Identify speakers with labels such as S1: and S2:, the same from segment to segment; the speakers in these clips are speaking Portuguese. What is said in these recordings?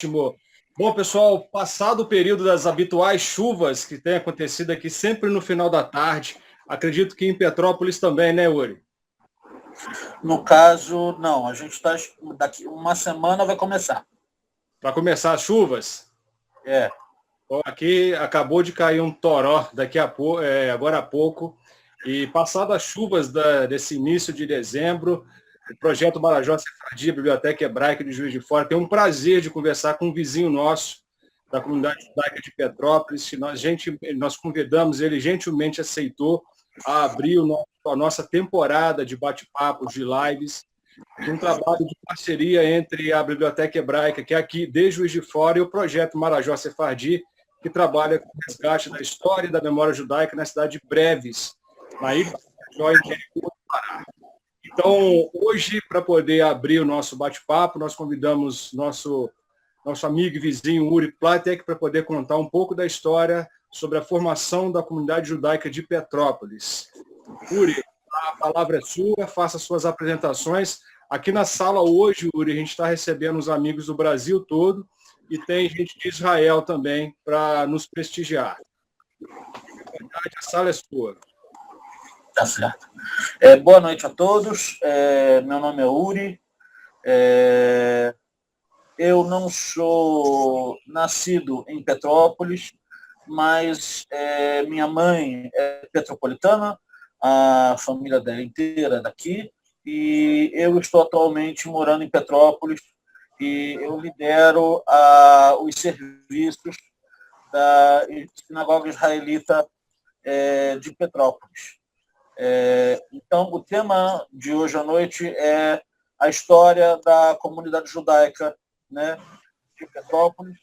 S1: Ótimo. Bom, pessoal, passado o período das habituais chuvas que tem acontecido aqui sempre no final da tarde, acredito que em Petrópolis também, né, Uri?
S2: No caso, não, a gente está. Daqui uma semana vai começar.
S1: Para começar as chuvas,
S2: É.
S1: bom, aqui acabou de cair um toró agora há pouco, e passado as chuvas desse início de dezembro, o projeto Marajó Sefardí, Biblioteca Hebraica de Juiz de Fora, tem um prazer de conversar com um vizinho nosso da comunidade judaica de Petrópolis, que nós convidamos, ele gentilmente aceitou a abrir a nossa temporada de bate-papos, de lives, de um trabalho de parceria entre a Biblioteca Hebraica, que é aqui desde Juiz de Fora, e o projeto Marajó Sefardí, que trabalha com o resgate da história e da memória judaica na cidade de Breves, na ilha de Marajó, interior do Pará. Então, hoje, para poder abrir o nosso bate-papo, nós convidamos nosso amigo e vizinho Uri Platek para poder contar um pouco da história sobre a formação da comunidade judaica de Petrópolis. Uri, a palavra é sua, faça suas apresentações. Aqui na sala hoje, Uri, a gente está recebendo os amigos do Brasil todo e tem gente de Israel também para nos prestigiar. A sala é sua.
S2: Tá certo. Boa noite a todos. Meu nome é Uri. Eu não sou nascido em Petrópolis, mas minha mãe é petropolitana, a família dela inteira é daqui, e eu estou atualmente morando em Petrópolis e eu lidero os serviços da sinagoga israelita de Petrópolis. Então, o tema de hoje à noite é a história da comunidade judaica, né, de Petrópolis,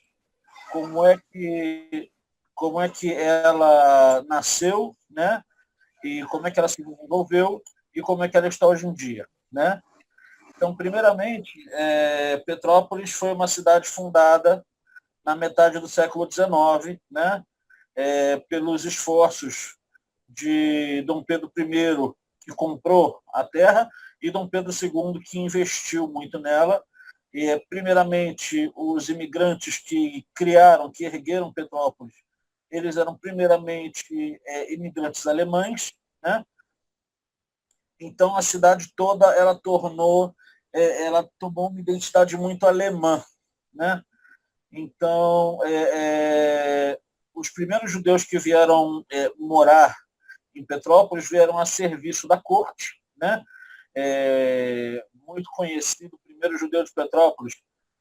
S2: como é que ela nasceu, né, e como é que ela se desenvolveu e como é que ela está hoje em dia, né? Então, primeiramente, Petrópolis foi uma cidade fundada na metade do século XIX, né, pelos esforços de Dom Pedro I, que comprou a terra, e Dom Pedro II, que investiu muito nela. Primeiramente, os imigrantes que criaram, que ergueram Petrópolis, eles eram primeiramente imigrantes alemães, né? Então a cidade toda ela tomou uma identidade muito alemã, né? Então os primeiros judeus que vieram morar em Petrópolis vieram a serviço da corte, né? Muito conhecido, o primeiro judeu de Petrópolis,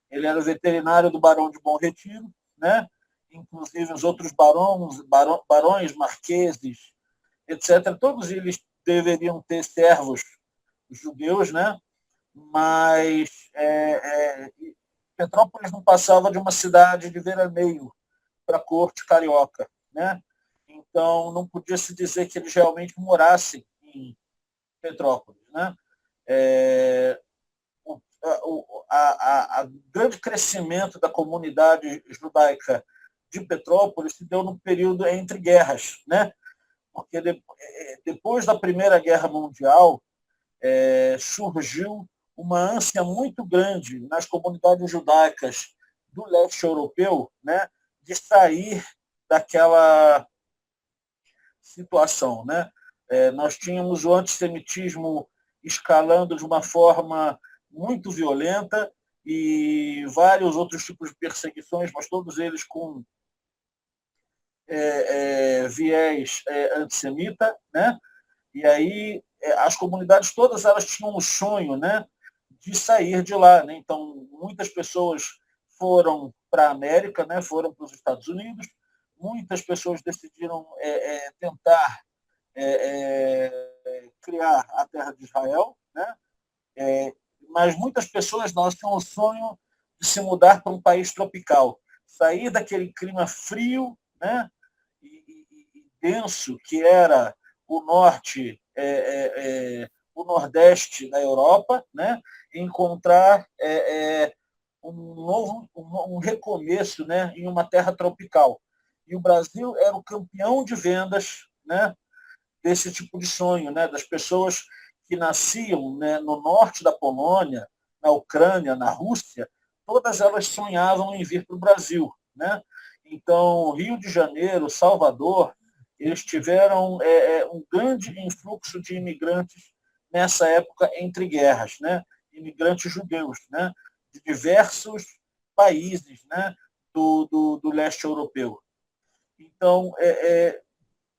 S2: ele era veterinário do Barão de Bom Retiro, né? Inclusive os outros barões, marqueses, etc. Todos eles deveriam ter servos judeus, né? Mas Petrópolis não passava de uma cidade de veraneio para a corte carioca, né? Então, não podia se dizer que eles realmente morassem em Petrópolis, né? O grande crescimento da comunidade judaica de Petrópolis se deu no período entre guerras, né? Porque depois da Primeira Guerra Mundial surgiu uma ânsia muito grande nas comunidades judaicas do leste europeu, né, de sair daquela situação, né? Nós tínhamos o antissemitismo escalando de uma forma muito violenta e vários outros tipos de perseguições, mas todos eles com viés antissemita, né? E aí as comunidades todas elas tinham um sonho, né, de sair de lá, né? Então muitas pessoas foram para a América, né, foram para os Estados Unidos, muitas pessoas decidiram tentar criar a terra de Israel, né? Mas muitas pessoas nós tinham o sonho de se mudar para um país tropical, sair daquele clima frio, né, e denso que era o norte, o nordeste da Europa, né, e encontrar um recomeço, né, em uma terra tropical. E o Brasil era o campeão de vendas, né, desse tipo de sonho, né, das pessoas que nasciam, né, no norte da Polônia, na Ucrânia, na Rússia, todas elas sonhavam em vir para o Brasil, né? Então, Rio de Janeiro, Salvador, eles tiveram um grande influxo de imigrantes nessa época entre guerras, né? Imigrantes judeus, né? De diversos países, né? Do leste europeu. Então,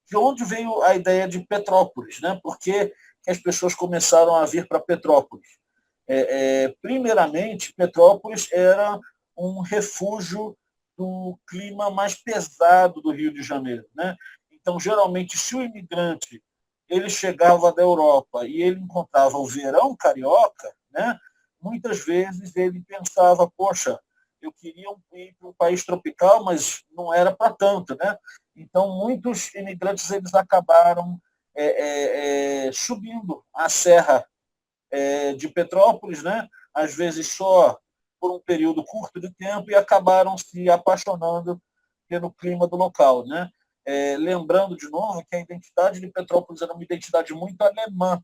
S2: de onde veio a ideia de Petrópolis, né? Por que as pessoas começaram a vir para Petrópolis? Primeiramente, Petrópolis era um refúgio do clima mais pesado do Rio de Janeiro, né? Então, geralmente, se o imigrante ele chegava da Europa e ele encontrava o verão carioca, né? Muitas vezes ele pensava, poxa, eu queria ir para um país tropical, mas não era para tanto, né? Então, muitos imigrantes eles acabaram subindo a serra de Petrópolis, né? Às vezes só por um período curto de tempo, e acabaram se apaixonando pelo clima do local, né? Lembrando de novo que a identidade de Petrópolis era uma identidade muito alemã.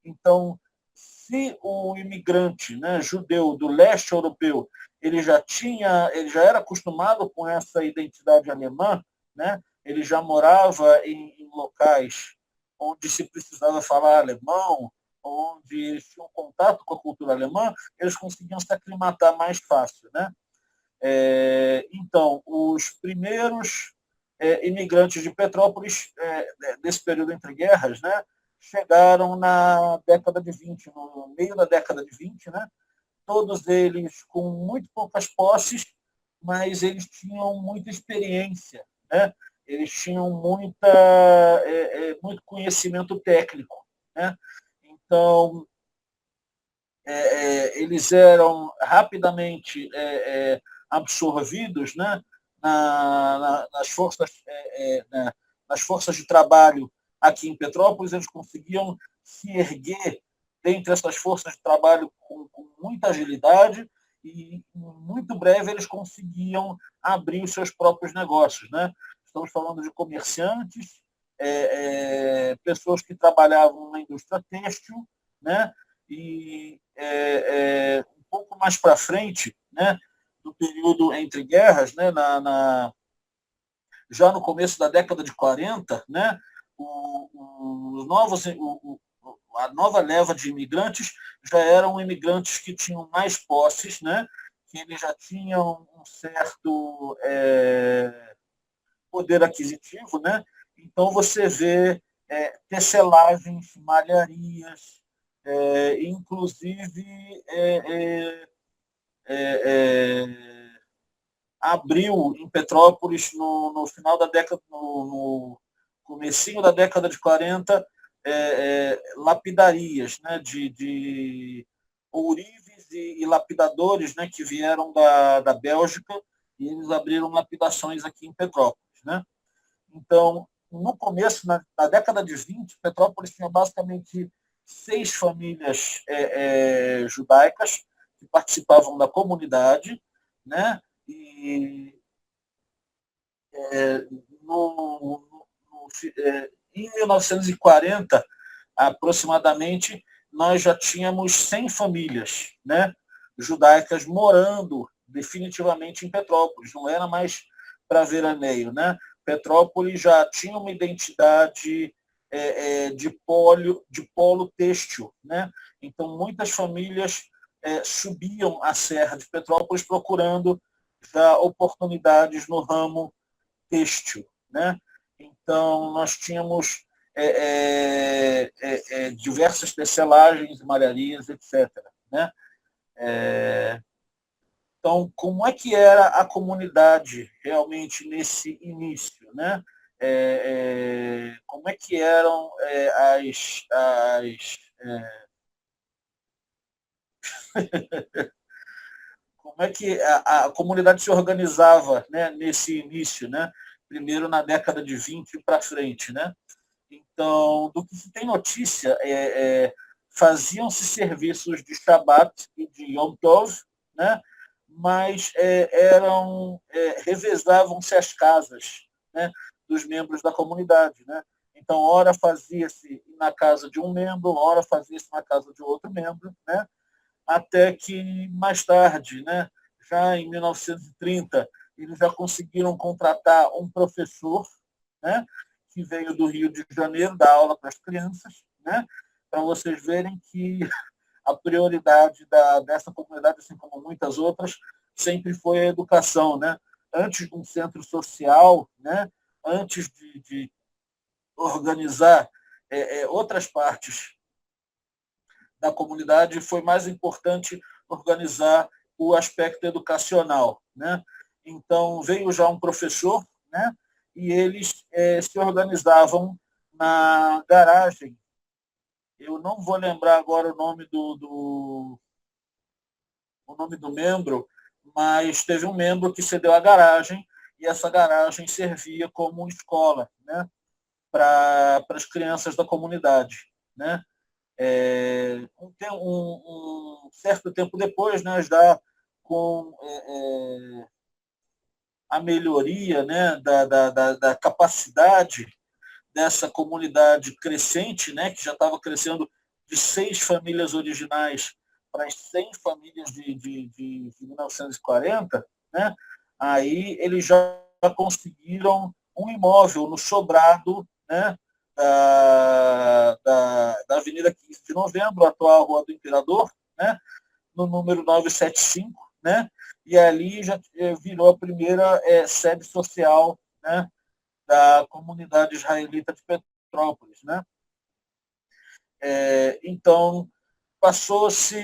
S2: Então, se o imigrante, né, judeu do leste europeu, ele já era acostumado com essa identidade alemã, né? Ele já morava em locais onde se precisava falar alemão, onde eles tinham contato com a cultura alemã, eles conseguiam se aclimatar mais fácil, né? Então, os primeiros imigrantes de Petrópolis, desse período entre guerras, né, chegaram na década de 20, no meio da década de 20, né, todos eles com muito poucas posses, mas eles tinham muita experiência, né? Eles tinham muito conhecimento técnico, né? Então, eles eram rapidamente absorvidos, né, né, nas forças de trabalho aqui em Petrópolis. Eles conseguiam se erguer dentre essas forças de trabalho com muita agilidade, e em muito breve eles conseguiam abrir os seus próprios negócios, né? Estamos falando de comerciantes, pessoas que trabalhavam na indústria têxtil, né? E um pouco mais para frente, né, do período entre guerras, né, já no começo da década de 40, né, a nova leva de imigrantes já eram imigrantes que tinham mais posses, né, que eles já tinham um certo poder aquisitivo, né? Então você vê tecelagens, malharias, inclusive abriu em Petrópolis no final da década, no comecinho da década de 40, lapidarias, né, de ourives e lapidadores, né, que vieram da Bélgica, e eles abriram lapidações aqui em Petrópolis, né? Então, no começo, na década de 20, Petrópolis tinha basicamente 6 famílias judaicas que participavam da comunidade, né? E no, no, em 1940, aproximadamente, nós já tínhamos 100 famílias, né, judaicas morando definitivamente em Petrópolis. Não era mais para veraneio, né? Petrópolis já tinha uma identidade de polo têxtil, né? Então, muitas famílias subiam a Serra de Petrópolis procurando já oportunidades no ramo têxtil, né? Então, nós tínhamos diversas tecelagens, malharias, etc., né? Então, como é que era a comunidade realmente nesse início, né? Como é que eram como é que a comunidade se organizava, né, nesse início, né? Primeiro na década de 20 para frente, né? Então, do que se tem notícia, faziam-se serviços de Shabbat e de Yom Tov, né? Mas revezavam-se as casas, né, dos membros da comunidade, né? Então, ora fazia-se na casa de um membro, ora fazia-se na casa de outro membro, né? Até que mais tarde, né, já em 1930, eles já conseguiram contratar um professor, né, que veio do Rio de Janeiro dar aula para as crianças, né, para vocês verem que a prioridade dessa comunidade, assim como muitas outras, sempre foi a educação, né? Antes de um centro social, né? Antes de organizar outras partes da comunidade, foi mais importante organizar o aspecto educacional, né? Então, veio já um professor, né? E eles se organizavam na garagem. Eu não vou lembrar agora o nome do membro, mas teve um membro que cedeu a garagem e essa garagem servia como escola, né, para as crianças da comunidade, né? Um certo tempo depois, né, já com a melhoria, né, da capacidade dessa comunidade crescente, né, que já estava crescendo de 6 famílias originais para as 100 famílias de 1940, né, aí eles já conseguiram um imóvel no sobrado, né, da Avenida 15 de Novembro, atual Rua do Imperador, né, no número 975, né, e ali já virou a primeira sede social, né, da comunidade israelita de Petrópolis, né? Então, passou-se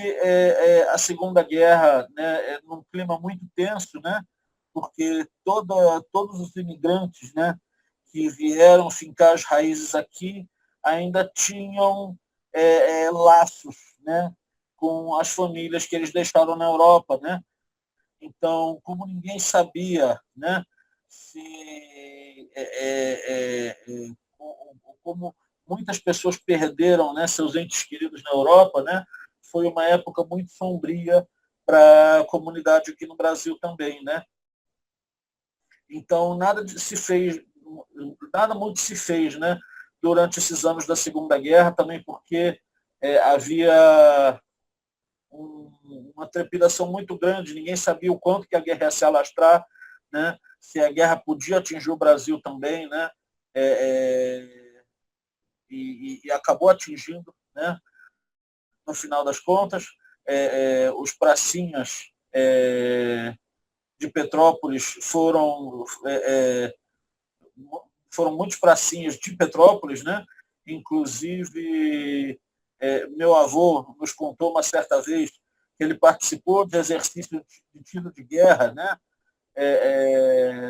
S2: a Segunda Guerra, né, num clima muito tenso, né? Porque todos os imigrantes, né, que vieram fincar as raízes aqui ainda tinham laços, né, com as famílias que eles deixaram na Europa, né? Então, como ninguém sabia, né, se como muitas pessoas perderam, né, seus entes queridos na Europa, né, foi uma época muito sombria para a comunidade aqui no Brasil também, né? Então nada muito se fez, né, durante esses anos da Segunda Guerra, também porque havia uma trepidação muito grande, ninguém sabia o quanto que a guerra ia se alastrar, né? Se a guerra podia atingir o Brasil também, né? E acabou atingindo, né? No final das contas, os pracinhas de Petrópolis foram muitos pracinhas de Petrópolis, né? Inclusive, meu avô nos contou uma certa vez que ele participou de exercício de tiro de guerra, né?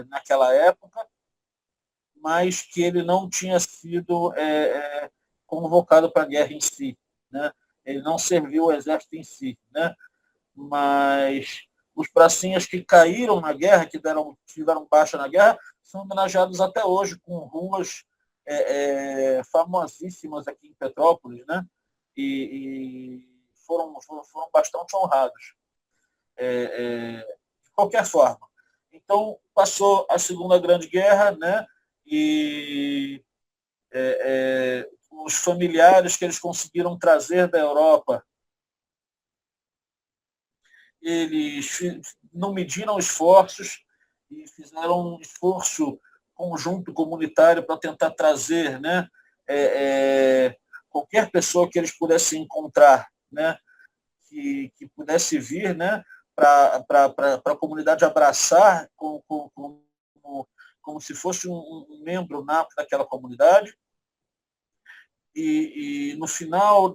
S2: Naquela época, mas que ele não tinha sido convocado para a guerra em si, né? Ele não serviu o exército em si, né? Mas os pracinhas que caíram na guerra, que tiveram baixa na guerra, são homenageados até hoje com ruas famosíssimas aqui em Petrópolis, né? E foram bastante honrados. De qualquer forma. Então, passou a Segunda Grande Guerra, né? E os familiares que eles conseguiram trazer da Europa, eles não mediram esforços e fizeram um esforço conjunto comunitário para tentar trazer, né, qualquer pessoa que eles pudessem encontrar, né, que pudesse vir, né, para a comunidade abraçar como se fosse um membro nato daquela comunidade. E no final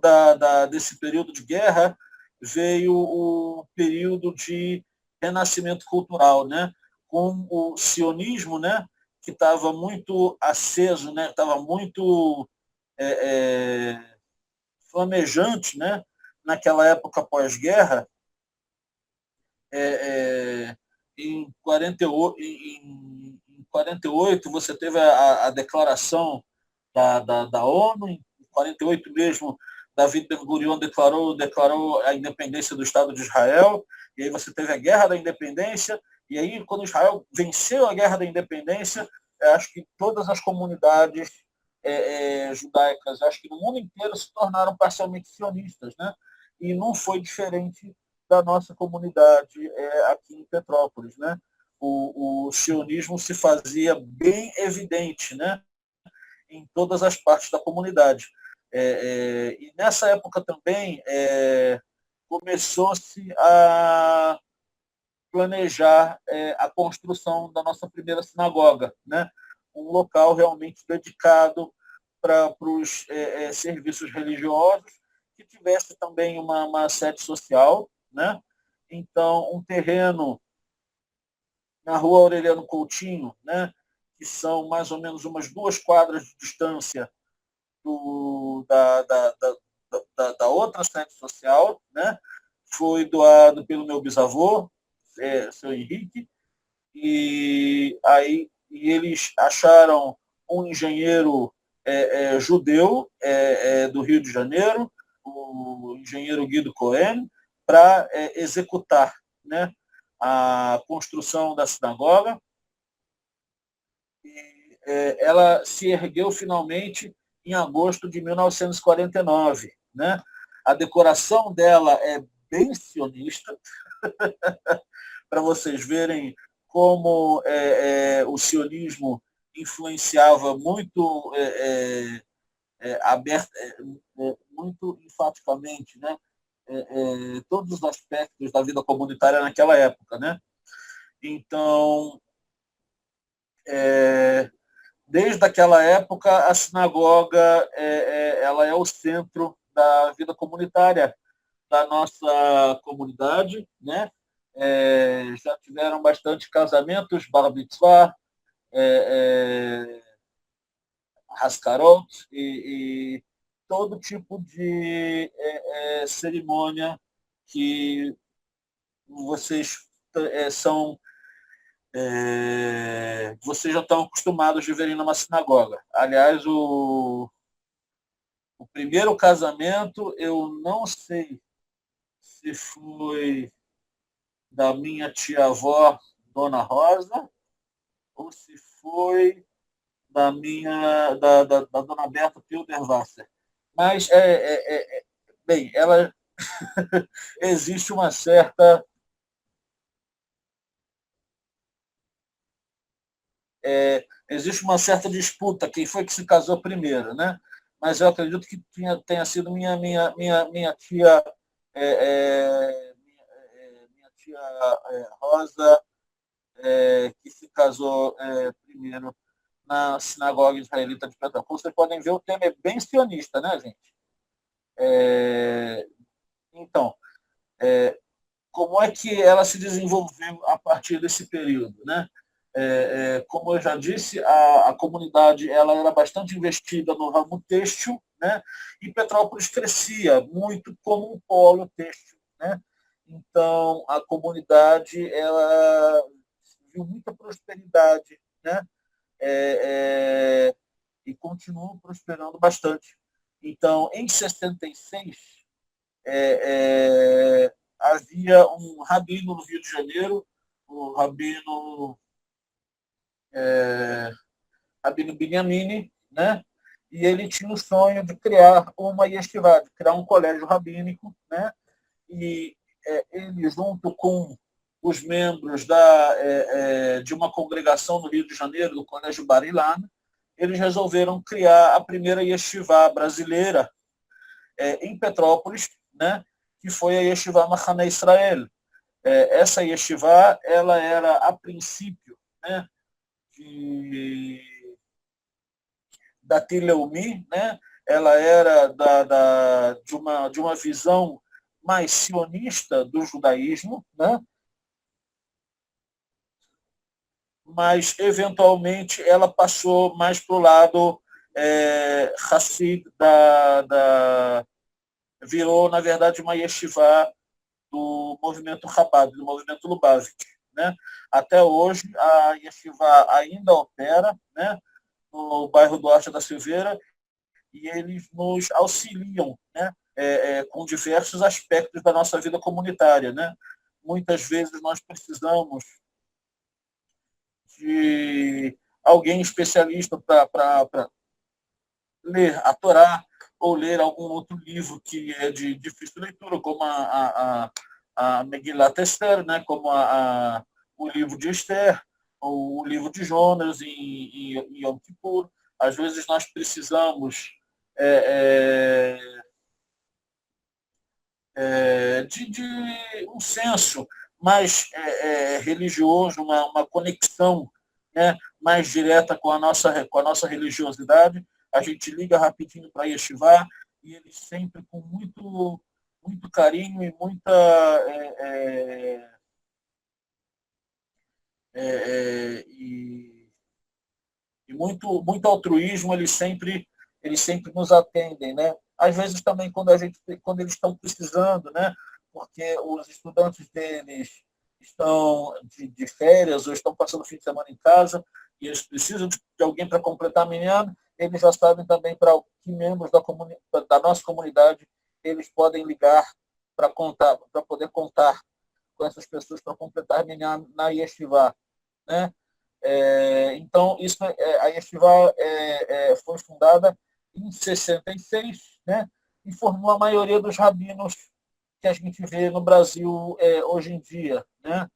S2: desse período de guerra veio o período de renascimento cultural, né? Com o sionismo, né? Que estava muito aceso, né? Estava muito flamejante, né? Naquela época pós-guerra, em 48 você teve a declaração da ONU, em 48 mesmo, David Ben-Gurion declarou a independência do Estado de Israel, e aí você teve a Guerra da Independência, e aí quando Israel venceu a Guerra da Independência, acho que todas as comunidades judaicas, acho que no mundo inteiro se tornaram parcialmente sionistas, né? E não foi diferente da nossa comunidade aqui em Petrópolis, né? O sionismo se fazia bem evidente, né? Em todas as partes da comunidade. E nessa época também começou-se a planejar a construção da nossa primeira sinagoga, né? Um local realmente dedicado para os serviços religiosos, que tivesse também uma sede social, né? Então, um terreno na Rua Aureliano Coutinho, né? Que são mais ou menos umas 2 quadras de distância da outra sede social, né? Foi doado pelo meu bisavô, seu Henrique, e aí eles acharam um engenheiro judeu do Rio de Janeiro, o engenheiro Guido Cohen, para executar, né, a construção da sinagoga. E, ela se ergueu finalmente em agosto de 1949. Né? A decoração dela é bem sionista, para vocês verem como o sionismo influenciava muito muito enfaticamente, né? Todos os aspectos da vida comunitária naquela época. Né? Então, desde aquela época, a sinagoga ela é o centro da vida comunitária da nossa comunidade, né? Já tiveram bastante casamentos, bar mitzvah, Haskarot e todo tipo de cerimônia que vocês são vocês já estão acostumados de verem numa sinagoga. Aliás, o primeiro casamento, eu não sei se foi da minha tia-avó, Dona Rosa, ou se foi da Dona Berta Pilderwasser. Mas, bem, ela existe uma certa existe uma certa disputa quem foi que se casou primeiro, né? Mas eu acredito que tenha sido minha tia minha tia Rosa que se casou primeiro na sinagoga israelita de Petrópolis. Vocês podem ver, o tema é bem sionista, né, gente? Então, como é que ela se desenvolveu a partir desse período, né? Como eu já disse, a comunidade ela era bastante investida no ramo têxtil, né? E Petrópolis crescia muito como um polo têxtil, né? Então, a comunidade ela viu muita prosperidade, né? E continua prosperando bastante. Então, em 66, havia um rabino no Rio de Janeiro, o Rabino Binyamin, né? E ele tinha o sonho de criar uma yeshiva, de criar um colégio rabínico, né? E ele, junto com os membros de uma congregação no Rio de Janeiro, do Colégio Bar Ilan, eles resolveram criar a primeira yeshiva brasileira em Petrópolis, né? Que foi a Yeshiva Machane Israel. Essa yeshiva ela era, a princípio, né? Da Tileumi, né? Ela era de uma visão mais sionista do judaísmo, né? Mas, eventualmente, ela passou mais para o lado Hassid, virou, na verdade, uma yeshiva do movimento Chabad, do movimento Lubavitch. Né? Até hoje, a yeshiva ainda opera, né? No bairro Duarte da Silveira, e eles nos auxiliam, né? Com diversos aspectos da nossa vida comunitária. Né? Muitas vezes nós precisamos de alguém especialista para ler a Torá ou ler algum outro livro que é de difícil leitura, como a Megillat Esther, né, como o livro de Esther, ou o livro de Jonas em Yom Kippur. Às vezes nós precisamos de um senso mais religioso, uma conexão, né, mais direta com a nossa religiosidade. A gente liga rapidinho para a Yeshivá e eles sempre com muito carinho e muito altruísmo, eles sempre nos atendem, né? Às vezes também quando eles estão precisando, né? Porque os estudantes deles estão de férias ou estão passando o fim de semana em casa e eles precisam de alguém para completar a manhã, eles já sabem também para que membros da nossa comunidade eles podem ligar para poder contar com essas pessoas para completar a manhã na Yeshiva, né? Então, a Yeshiva foi fundada em 66, né, e formou a maioria dos rabinos que a gente vê no Brasil hoje em dia. Né?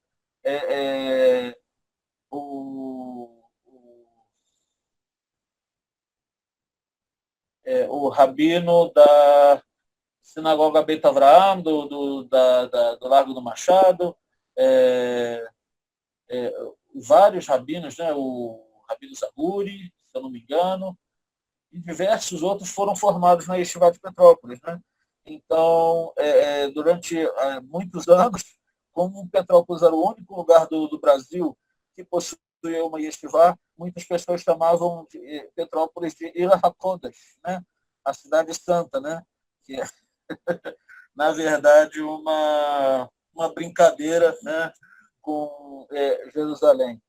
S2: O rabino da Sinagoga Beit Avraham, do Largo do Machado, vários rabinos, né? O Rabino Zaguri, se eu não me engano, e diversos outros foram formados na Yeshiva de Petrópolis. Né? Então, durante muitos anos, como Petrópolis era o único lugar do Brasil que possuía uma Yeshiva, muitas pessoas chamavam Petrópolis de Ir HaKodesh, né? A cidade santa, né? Que é, na verdade, uma brincadeira, né, com Jerusalém.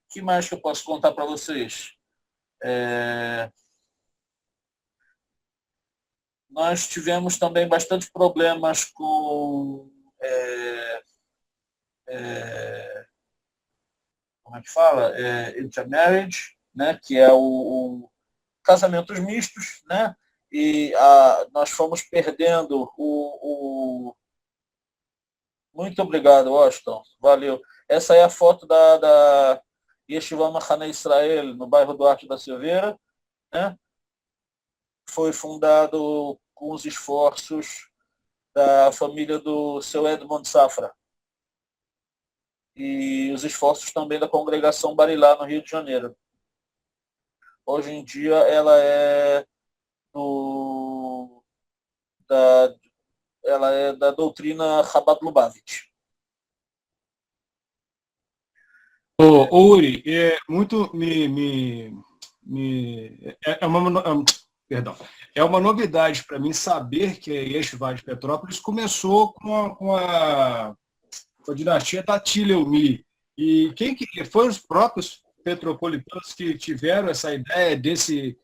S2: Que mais que eu posso contar para vocês? Nós tivemos também bastante problemas com como é que fala? Intermarriage, né? Que é o casamentos mistos, né? E nós fomos perdendo Muito obrigado, Washington. Valeu. Essa é a foto da Yeshiva Machane Israel, no bairro Duarte da Silveira. Né? Foi fundado com os esforços da família do seu Edmond Safra e os esforços também da congregação Barilá, no Rio de Janeiro. Hoje em dia ela é da doutrina Chabad Lubavitch.
S1: Uri, perdão, é uma novidade para mim saber que a Yeshiva de Petrópolis começou com a dinastia Tati-Leumi. E quem que foram os próprios petropolitanos que tiveram essa ideia desse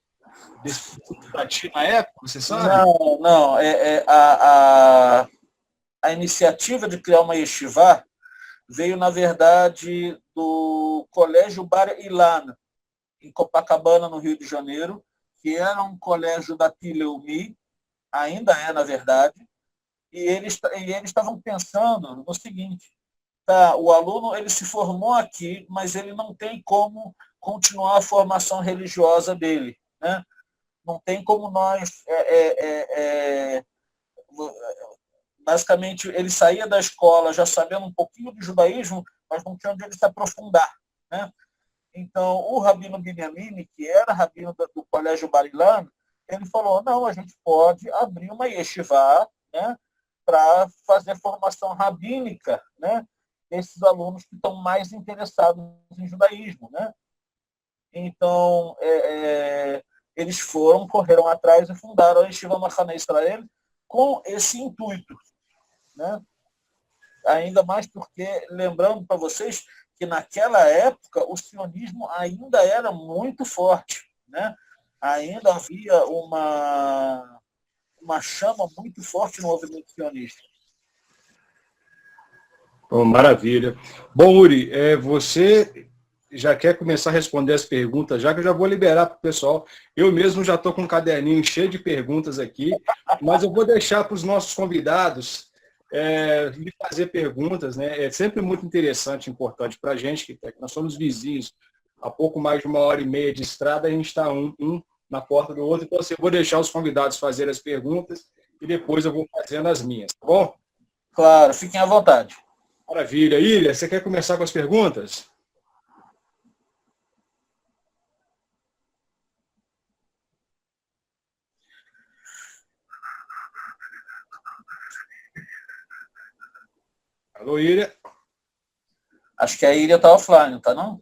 S1: Tati na época, você sabe?
S2: Não. A iniciativa de criar uma Yeshiva veio, na verdade, do Colégio Bar Ilan, em Copacabana, no Rio de Janeiro, que era um colégio da Tileumi, ainda é, na verdade, e eles estavam pensando no seguinte: tá, o aluno ele se formou aqui, mas ele não tem como continuar a formação religiosa dele. Né? Não tem como nós... basicamente, ele saía da escola já sabendo um pouquinho de judaísmo, mas não tinha onde ele se aprofundar. Né? Então, o Rabino Binyamin, que era rabino do Colégio Bar-Ilan, ele falou, não, a gente pode abrir uma yeshiva, né, para fazer formação rabínica, né, desses alunos que estão mais interessados em judaísmo. Né? Então, eles correram atrás e fundaram a Yeshiva Machane Israel com esse intuito. Né? Ainda mais porque, lembrando para vocês, que naquela época o sionismo ainda era muito forte. Né? Ainda havia uma chama muito forte no movimento sionista.
S1: Oh, maravilha. Bom, Uri, você já quer começar a responder as perguntas, já que eu já vou liberar para o pessoal. Eu mesmo já estou com um caderninho cheio de perguntas aqui, mas eu vou deixar para os nossos convidados lhe fazer perguntas, né? É sempre muito interessante, importante para a gente, que nós somos vizinhos, há pouco mais de 1h30 de estrada, a gente está um na porta do outro, então assim, eu vou deixar os convidados fazerem as perguntas e depois eu vou fazendo as minhas, tá bom?
S2: Claro, fiquem à vontade.
S1: Maravilha. Ilha, você quer começar com as perguntas? Alô, Ilha?
S2: Acho que a Ilha está offline, tá não?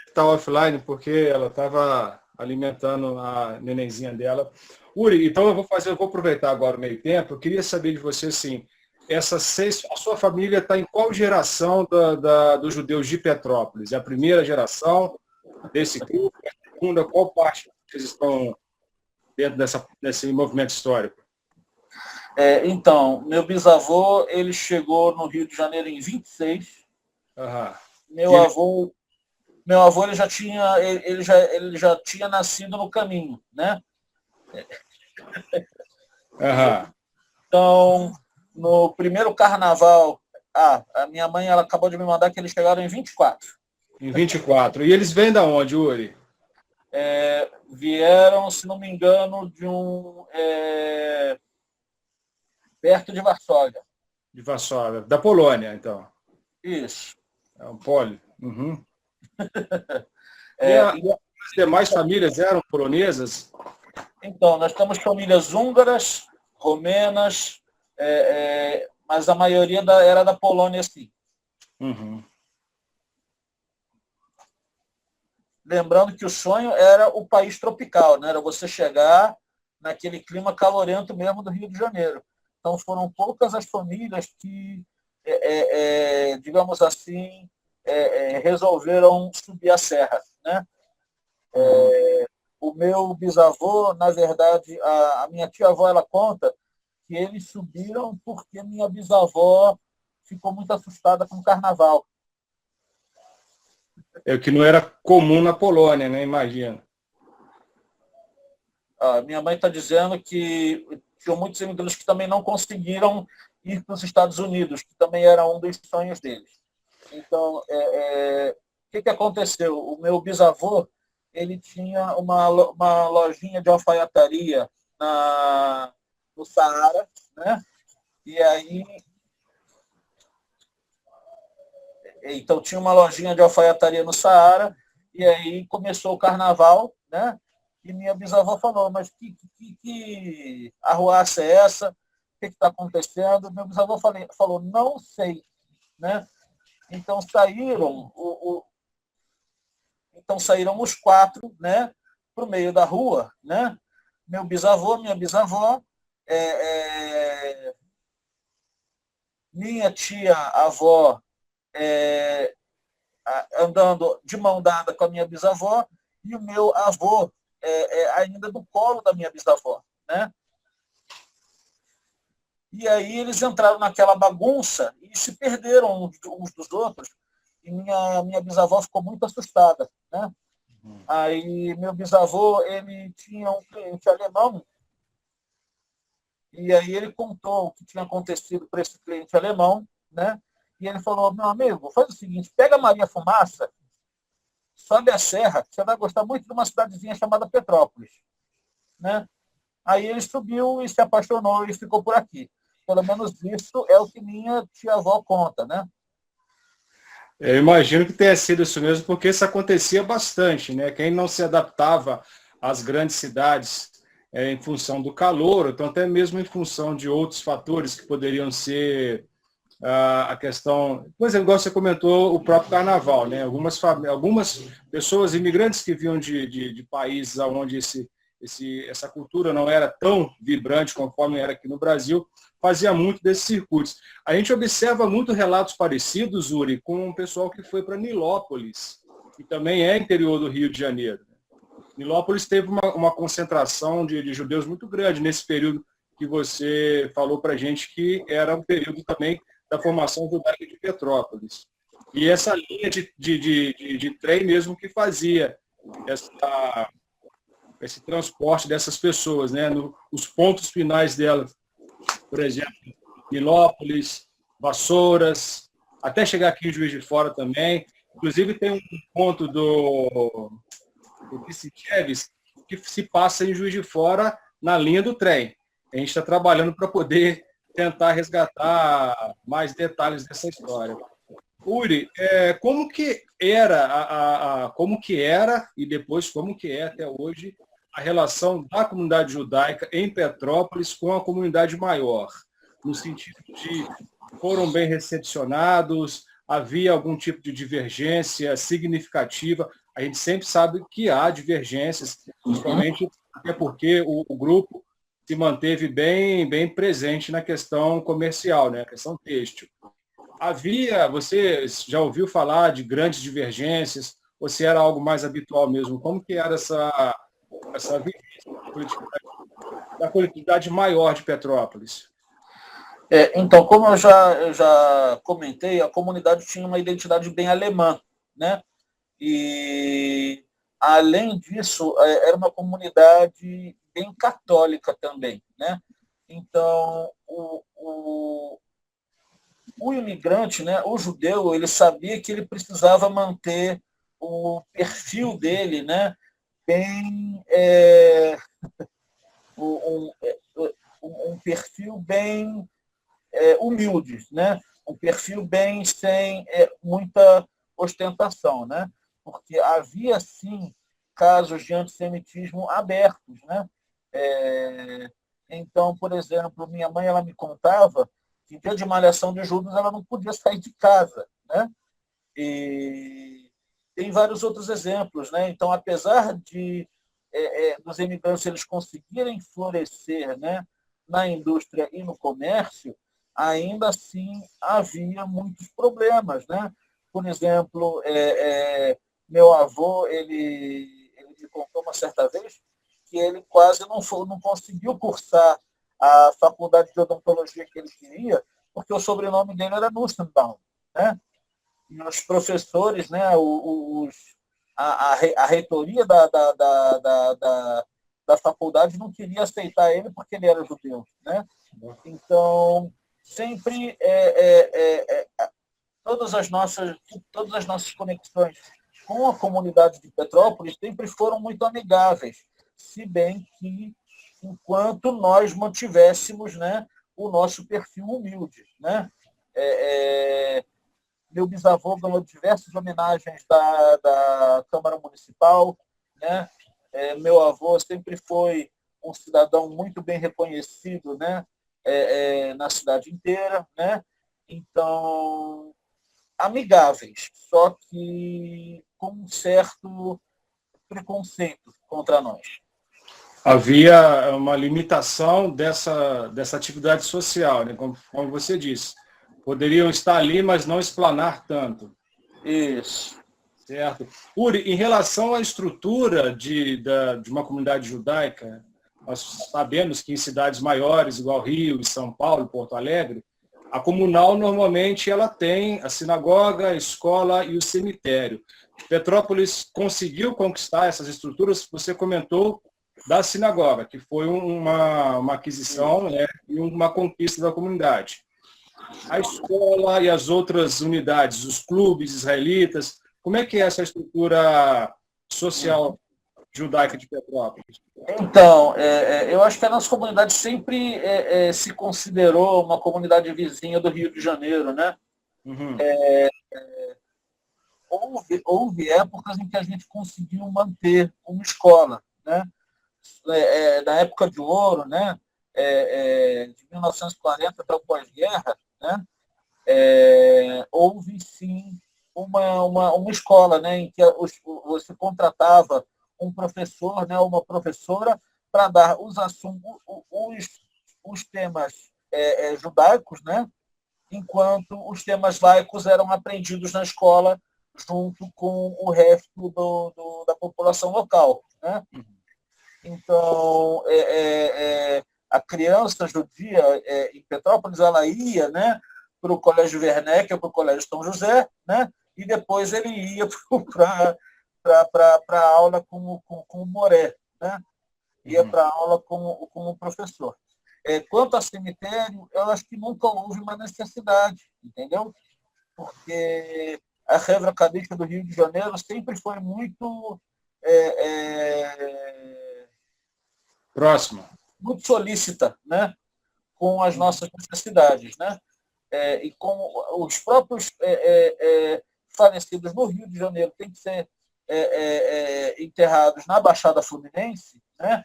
S1: Está offline porque ela estava alimentando a nenenzinha dela. Uri, então eu vou aproveitar agora o meio tempo. Eu queria saber de você, assim, a sua família está em qual geração dos judeus de Petrópolis? É a primeira geração desse grupo? É a segunda? Qual parte vocês estão dentro desse movimento histórico?
S2: Então, meu bisavô, ele chegou no Rio de Janeiro em 26.
S1: Aham.
S2: Meu avô, ele já tinha nascido no caminho, né?
S1: Aham.
S2: Então, no primeiro carnaval, a minha mãe, ela acabou de me mandar que eles chegaram em 24.
S1: Em 24. E eles vêm da onde, Uri?
S2: Vieram, se não me engano, perto de Varsóvia.
S1: De Varsóvia. Da Polônia, então.
S2: Isso.
S1: É um poli. Uhum.
S2: É,
S1: As demais famílias eram polonesas?
S2: Então, nós temos famílias húngaras, romenas, mas a maioria era da Polônia, sim.
S1: Uhum.
S2: Lembrando que o sonho era o país tropical, né? Era você chegar naquele clima calorento mesmo do Rio de Janeiro. Então, foram poucas as famílias que, digamos assim, resolveram subir a serra, né? O meu bisavô, na verdade, a minha tia-avó, ela conta que eles subiram porque minha bisavó ficou muito assustada com o carnaval.
S1: É o que não era comum na Polônia, né? Imagina.
S2: A minha mãe está dizendo que tinham muitos imigrantes que também não conseguiram ir para os Estados Unidos, que também era um dos sonhos deles. Então, o que aconteceu? O meu bisavô, ele tinha uma lojinha de alfaiataria no Saara, né? E aí, então tinha uma lojinha de alfaiataria no Saara, e aí começou o carnaval, né? E minha bisavó falou, mas que arruaça é essa? O que está acontecendo? Meu bisavô falou, não sei, né? Então saíram os 4, né, para o meio da rua, né? Meu bisavô, minha bisavó, minha tia-avó andando de mão dada com a minha bisavó e o meu avô ainda do colo da minha bisavó, né? E aí eles entraram naquela bagunça e se perderam uns dos outros. E minha bisavó ficou muito assustada, né? Aí meu bisavô, ele tinha um cliente alemão e aí ele contou o que tinha acontecido para esse cliente alemão, né? E ele falou, meu amigo, faz o seguinte, pega a Maria Fumaça, sobe a serra, que você vai gostar muito de uma cidadezinha chamada Petrópolis, né? Aí ele subiu e se apaixonou e ficou por aqui. Pelo menos isso é o que minha tia-avó conta, né?
S1: Eu imagino que tenha sido isso mesmo, porque isso acontecia bastante, né? Quem não se adaptava às grandes cidades em função do calor, então até mesmo em função de outros fatores que poderiam ser a questão, por exemplo, igual você comentou, o próprio carnaval, né? Algumas pessoas, imigrantes que vinham de países onde essa cultura não era tão vibrante conforme era aqui no Brasil, fazia muito desses circuitos. A gente observa muito relatos parecidos, Uri, com o pessoal que foi para Nilópolis, que também é interior do Rio de Janeiro. Nilópolis teve uma concentração de judeus muito grande nesse período que você falou para a gente, que era um período também da formação judaica de Petrópolis. E essa linha de trem mesmo que fazia esse transporte dessas pessoas, né? Os pontos finais delas, por exemplo, Nilópolis, Vassouras, até chegar aqui em Juiz de Fora também. Inclusive tem um ponto do Pissicheves que se passa em Juiz de Fora na linha do trem. A gente está trabalhando para poder tentar resgatar mais detalhes dessa história. Uri, como que era como que era e depois como que é até hoje a relação da comunidade judaica em Petrópolis com a comunidade maior, no sentido de foram bem recepcionados, havia algum tipo de divergência significativa? A gente sempre sabe que há divergências, principalmente até porque o grupo se manteve bem presente na questão comercial, né, a questão têxtil. Você já ouviu falar de grandes divergências, ou se era algo mais habitual mesmo? Como que era essa vivência da coletividade maior de Petrópolis?
S2: Então, como eu já comentei, a comunidade tinha uma identidade bem alemã, né? E, além disso, era uma comunidade bem católica também, né? Então, o imigrante, né, o judeu, ele sabia que ele precisava manter o perfil dele, né, bem um, um perfil bem humilde, né, um perfil bem sem muita ostentação, né, porque havia sim casos de antissemitismo abertos, né. Então, por exemplo, minha mãe ela me contava que dia de malhação de Judas ela não podia sair de casa, né? E tem vários outros exemplos, né? Então, apesar de dos imigrantes eles conseguirem florescer, né, na indústria e no comércio, ainda assim havia muitos problemas, né? Por exemplo, meu avô ele me contou uma certa vez que ele quase não conseguiu cursar a faculdade de odontologia que ele queria, porque o sobrenome dele era Nussenbaum, né? E os professores, né, a reitoria da faculdade não queria aceitar ele porque ele era judeu, né? Então, sempre todas as nossas conexões com a comunidade de Petrópolis sempre foram muito amigáveis, se bem que enquanto nós mantivéssemos, né, o nosso perfil humilde, né? Meu bisavô ganhou diversas homenagens da Câmara Municipal, né? Meu avô sempre foi um cidadão muito bem reconhecido, né? Na cidade inteira, né? Então, amigáveis, só que com um certo preconceito contra nós.
S1: Havia uma limitação dessa atividade social, né? Como você disse. Poderiam estar ali, mas não explanar tanto.
S2: Isso.
S1: Certo. Uri, em relação à estrutura de uma comunidade judaica, nós sabemos que em cidades maiores, igual Rio, São Paulo, Porto Alegre, a comunal normalmente ela tem a sinagoga, a escola e o cemitério. Petrópolis conseguiu conquistar essas estruturas, você comentou da sinagoga, que foi uma aquisição, né, e uma conquista da comunidade. A escola e as outras unidades, os clubes israelitas, como é que é essa estrutura social judaica de Petrópolis?
S2: Então, eu acho que a nossa comunidade sempre se considerou uma comunidade vizinha do Rio de Janeiro, né?
S1: Uhum.
S2: Houve épocas em que a gente conseguiu manter uma escola, né? Na época de ouro, né? De 1940 até o pós-guerra, né? Houve sim uma escola, né? Em que você contratava um professor, né? Uma professora para dar os assuntos, os temas judaicos, né? Enquanto os temas laicos eram aprendidos na escola junto com o resto da população local, né? Então, a criança judia em Petrópolis, ela ia, né, para o Colégio Werneck ou para o Colégio São José, né, e depois ele ia para a aula com o Moré, né? Ia para a aula como professor. Quanto a cemitério, eu acho que nunca houve uma necessidade, entendeu? Porque a Réveillon Cabística do Rio de Janeiro sempre foi muito
S1: Próximo.
S2: muito solícita, né, com as nossas necessidades, né? E como os próprios falecidos no Rio de Janeiro têm que ser enterrados na Baixada Fluminense, né?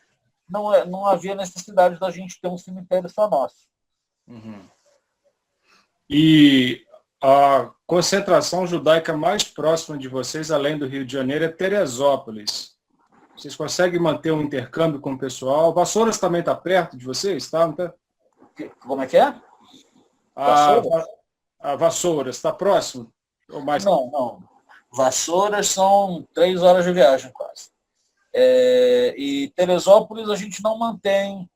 S2: Não havia necessidade da gente ter um cemitério só nosso.
S1: Uhum. E a concentração judaica mais próxima de vocês, além do Rio de Janeiro, é Teresópolis. Vocês conseguem manter um intercâmbio com o pessoal? Vassouras também está perto de vocês, tá?
S2: Como é que é?
S1: A Vassouras está próximo? Ou mais...
S2: Não. Vassouras são 3 horas de viagem quase. E Teresópolis a gente não mantém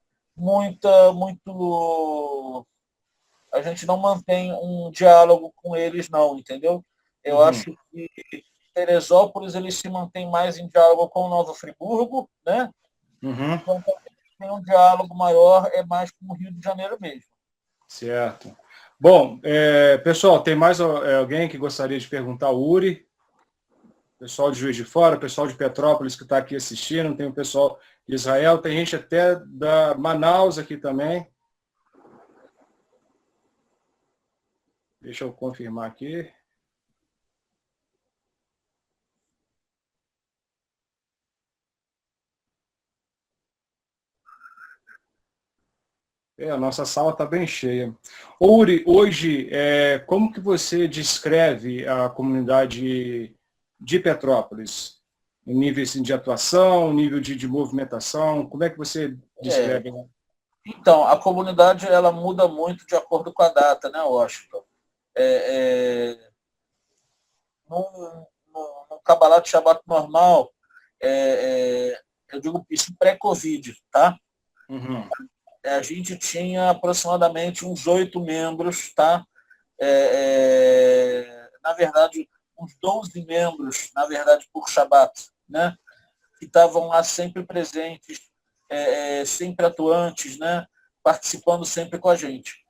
S2: a gente não mantém um diálogo com eles, não, entendeu? Eu acho que Teresópolis eles se mantém mais em diálogo com Nova Friburgo, né? Então, tem um diálogo maior, é mais com o Rio de Janeiro mesmo.
S1: Certo. Bom, pessoal, tem mais alguém que gostaria de perguntar ao Uri? Pessoal de Juiz de Fora, pessoal de Petrópolis que está aqui assistindo, tem o pessoal de Israel, tem gente até da Manaus aqui também. Deixa eu confirmar aqui. A nossa sala está bem cheia. Uri, hoje, como que você descreve a comunidade de Petrópolis? Em nível assim, de atuação, nível de movimentação, como é que você descreve?
S2: Então, a comunidade ela muda muito de acordo com a data, né, Washington? No Kabbalat Shabbat normal, eu digo isso pré-Covid, tá? A gente tinha aproximadamente uns 8 membros, tá? Na verdade, uns 12 membros, na verdade, por Shabbat, né? Que estavam lá sempre presentes, sempre atuantes, né? Participando sempre com a gente.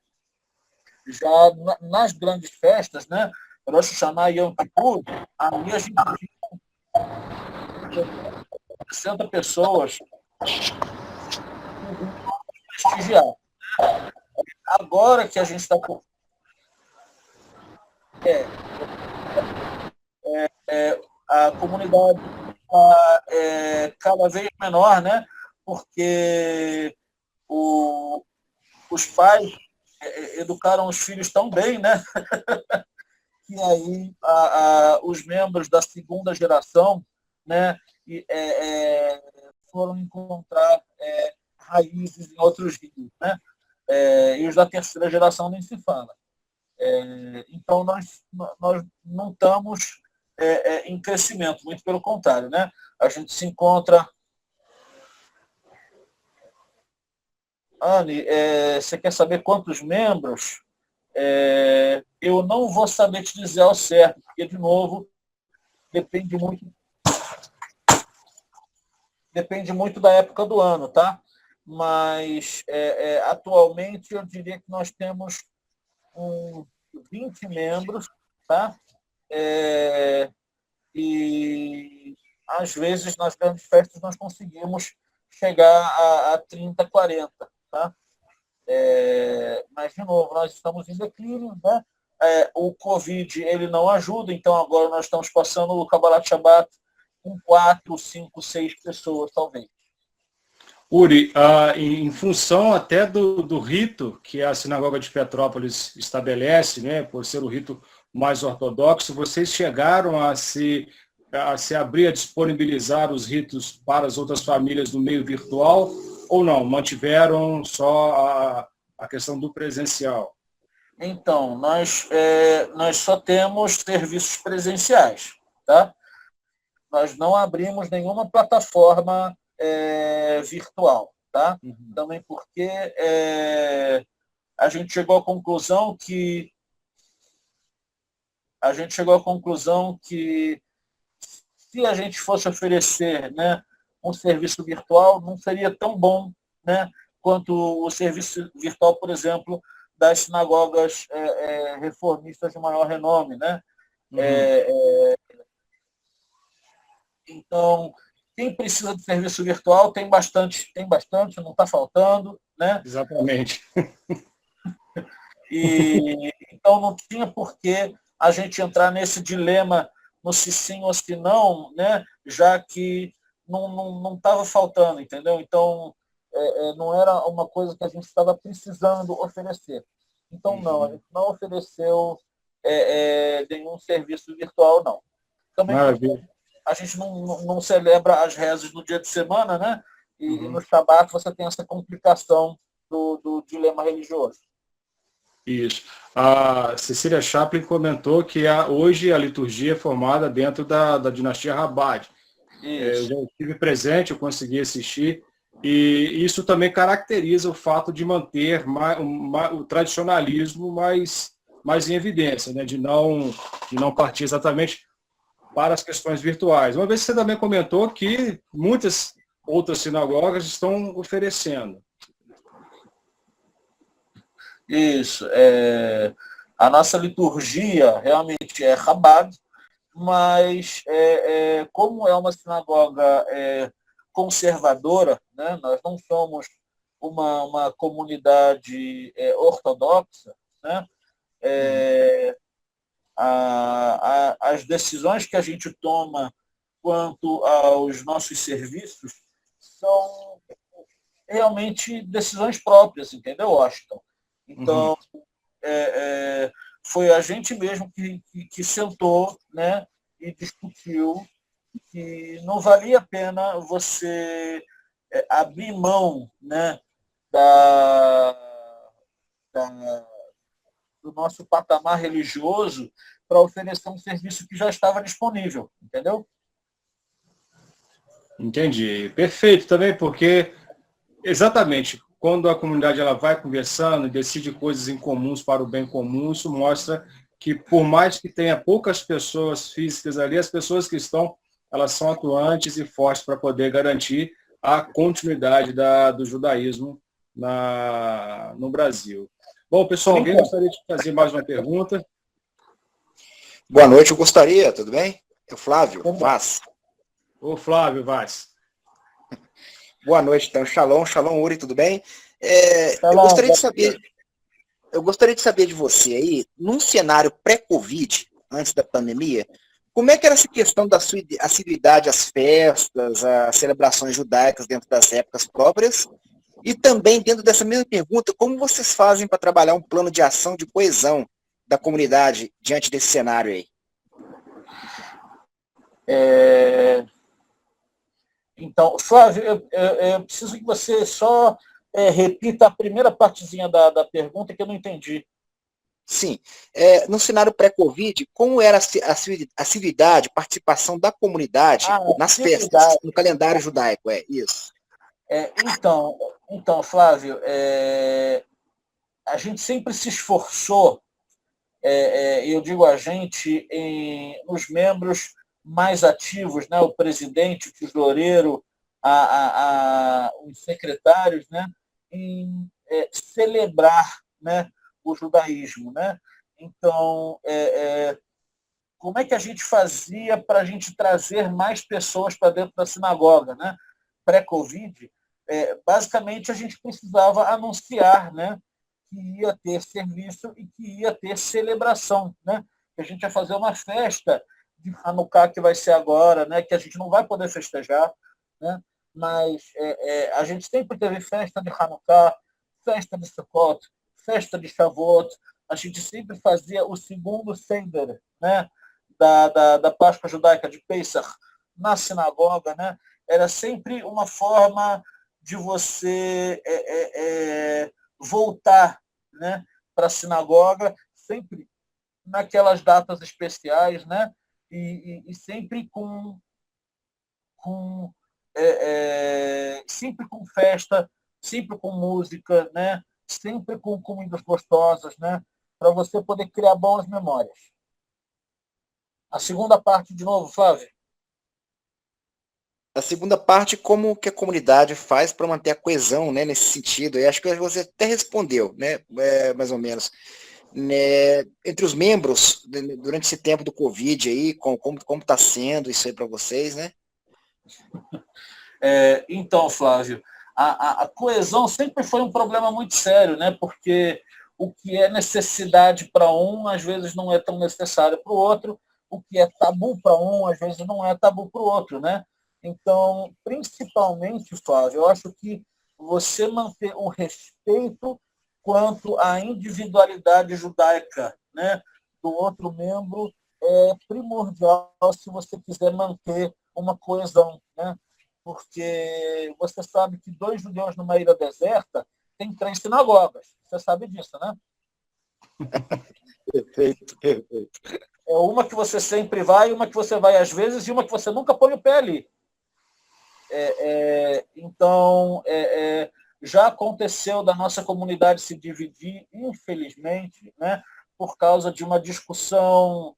S2: Já nas grandes festas, né? Rosh Hashanah e Yom Kippur, aí a gente tinha 60 pessoas prestigiar. Agora que a gente está com a comunidade cada vez menor, né? Porque os pais educaram os filhos tão bem, né? Que aí os membros da segunda geração, né? Foram encontrar raízes em outros rios, né? E os da terceira geração nem se fala. Então, nós não estamos em crescimento, muito pelo contrário, né? A gente se encontra... Anne, você quer saber quantos membros? Eu não vou saber te dizer ao certo, porque, de novo, depende muito da época do ano, tá? Mas, atualmente, eu diria que nós temos 20 membros, tá? E, às vezes, nas grandes festas, nós conseguimos chegar a 30, 40, tá? Mas, de novo, nós estamos em declínio, né? O Covid ele não ajuda, então agora nós estamos passando o Kabbalat Shabbat com 4, 5, 6 pessoas, talvez.
S1: Uri, em função até do rito que a Sinagoga de Petrópolis estabelece, né, por ser o rito mais ortodoxo, vocês chegaram a se abrir, a disponibilizar os ritos para as outras famílias no meio virtual ou não? Mantiveram só a questão do presencial?
S2: Então, nós só temos serviços presenciais, tá? Nós não abrimos nenhuma plataforma virtual, tá? Também porque a gente chegou à conclusão que a gente chegou à conclusão que se a gente fosse oferecer, né, um serviço virtual, não seria tão bom, né, quanto o serviço virtual, por exemplo, das sinagogas reformistas de maior renome, né? Então, quem precisa de serviço virtual tem bastante, não está faltando, né?
S1: Exatamente.
S2: E então não tinha por que a gente entrar nesse dilema no se sim ou se não, né? Já que não estava faltando, entendeu? Então não era uma coisa que a gente estava precisando oferecer. Então não, a gente não ofereceu nenhum serviço virtual, não. Também porque
S1: Maravilha.
S2: a gente não celebra as rezas no dia de semana, né? E no
S1: Uhum.
S2: Shabat você tem essa complicação do dilema religioso.
S1: Isso. A Cecília Chaplin comentou que hoje a liturgia é formada dentro da dinastia Rabbad. Eu
S2: Isso.
S1: já estive presente, eu consegui assistir, e isso também caracteriza o fato de manter o tradicionalismo mais em evidência, né? De não partir exatamente para as questões virtuais. Uma vez você também comentou que muitas outras sinagogas estão oferecendo.
S2: Isso. A nossa liturgia realmente é Chabad, mas como é uma sinagoga conservadora, né? Nós não somos uma comunidade ortodoxa, né? As decisões que a gente toma quanto aos nossos serviços são realmente decisões próprias, entendeu, Washington?
S1: Uhum.
S2: Então, foi a gente mesmo que sentou, né, e discutiu que não valia a pena você abrir mão, né, da, da, do nosso patamar religioso para oferecer um serviço que já estava disponível, entendeu?
S1: Entendi. Perfeito também, porque exatamente quando a comunidade ela vai conversando e decide coisas em comuns para o bem comum, isso mostra que por mais que tenha poucas pessoas físicas ali, as pessoas que estão, elas são atuantes e fortes para poder garantir a continuidade do judaísmo no Brasil. Bom, pessoal,
S2: Por
S1: alguém
S2: enquanto.
S1: gostaria de fazer mais uma pergunta?
S3: Boa noite, eu gostaria, tudo bem? É o Flávio
S2: Tudo bem.
S3: Vaz.
S1: Ô, Flávio Vaz.
S3: Boa noite, então. Shalom, shalom, Uri, tudo bem? Eu
S2: Shalom,
S3: gostaria de saber, de você aí, num cenário pré-Covid, antes da pandemia, como é que era essa questão da sua assiduidade às festas, às celebrações judaicas dentro das épocas próprias? E também, dentro dessa mesma pergunta, como vocês fazem para trabalhar um plano de ação de coesão da comunidade diante desse cenário aí?
S2: Então, Flávio, eu preciso que você só repita a primeira partezinha da pergunta que eu não entendi.
S3: Sim. No cenário pré-Covid, como era a civilidade, participação da comunidade nas festas,
S2: Atividade.
S3: no calendário judaico? É isso.
S2: Então, Flávio, a gente sempre se esforçou, eu digo a gente, os membros mais ativos, né, o presidente, o tesoureiro, os secretários, né, em celebrar, né, o judaísmo. Né? Então, como é que a gente fazia para a gente trazer mais pessoas para dentro da sinagoga? Né? Pré-Covid, basicamente a gente precisava anunciar, né, que ia ter serviço e que ia ter celebração, né? Que a gente ia fazer uma festa de Hanukkah que vai ser agora, né? Que a gente não vai poder festejar, né? Mas a gente sempre teve festa de Hanukkah, festa de Sukkot, festa de Shavuot. A gente sempre fazia o segundo Seder, né? Da Páscoa judaica de Pesach na sinagoga, né? Era sempre uma forma de você voltar, né, para a sinagoga, sempre naquelas datas especiais, né, e sempre sempre com festa, sempre com música, né, sempre com comidas gostosas, né, para você poder criar boas memórias. A segunda parte, de novo, Flávio.
S3: A segunda parte, como que a comunidade faz para manter a coesão, né, nesse sentido? Eu acho que você até respondeu, né, mais ou menos. Né, entre os membros, durante esse tempo do Covid aí, como está sendo isso aí para vocês, né?
S2: Então, Flávio, a coesão sempre foi um problema muito sério, né? Porque o que é necessidade para um, às vezes não é tão necessário para o outro, o que é tabu para um, às vezes não é tabu para o outro, né? Então, principalmente, Flávio, eu acho que você manter o respeito quanto à individualidade judaica, né, do outro membro é primordial se você quiser manter uma coesão, né? Porque você sabe que 2 judeus numa ilha deserta tem 3 sinagogas. Você sabe disso, né?
S3: Perfeito, perfeito.
S2: É uma que você sempre vai, uma que você vai às vezes e uma que você nunca põe o pé ali. Então, já aconteceu da nossa comunidade se dividir, infelizmente, né, por causa de uma discussão,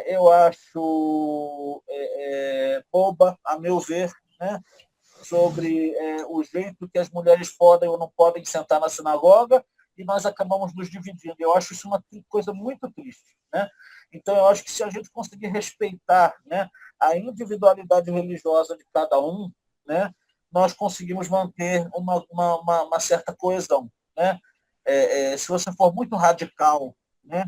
S2: eu acho, boba, a meu ver, né, sobre o jeito que as mulheres podem ou não podem sentar na sinagoga, e nós acabamos nos dividindo. Eu acho isso uma coisa muito triste, né? Então, eu acho que se a gente conseguir respeitar, né, a individualidade religiosa de cada um, né, nós conseguimos manter uma certa coesão, né? Se você for muito radical, né,